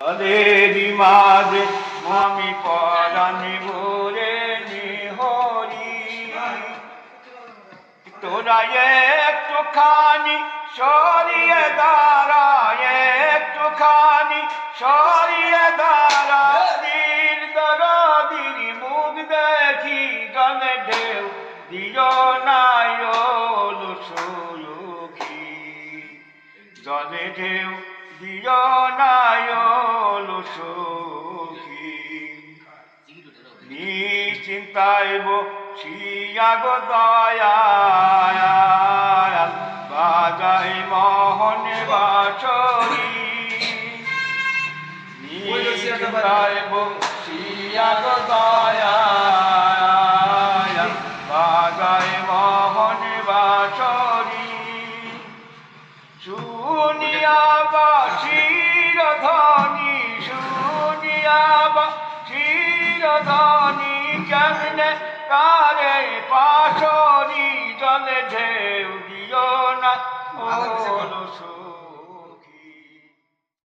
হরেরি মাঝে আমি পরাণে ভরে হরি তোরা একটুখানি সরিয়ে দাঁড়ায় একটুখানি সরিয়ে দাঁড়া দিল দরদির মুখ দেখি গানে ঢেউ দিও নাই সুখী জলে ঢেউ দিও নাই সুখী নিশ্চিন্তায় বসিয়া গো দয়াল বাজাই মোহন বাঁশরি নিশ্চিন্তায় বসিয়া গো দয়াল বাজাই মোহন বাঁশরি শুনিয়া বাঁশির ধ্বনি শুনিয়া বাঁশির ধ্বনি কেমনে কারে পাশরি জলে ঢেউ দিও না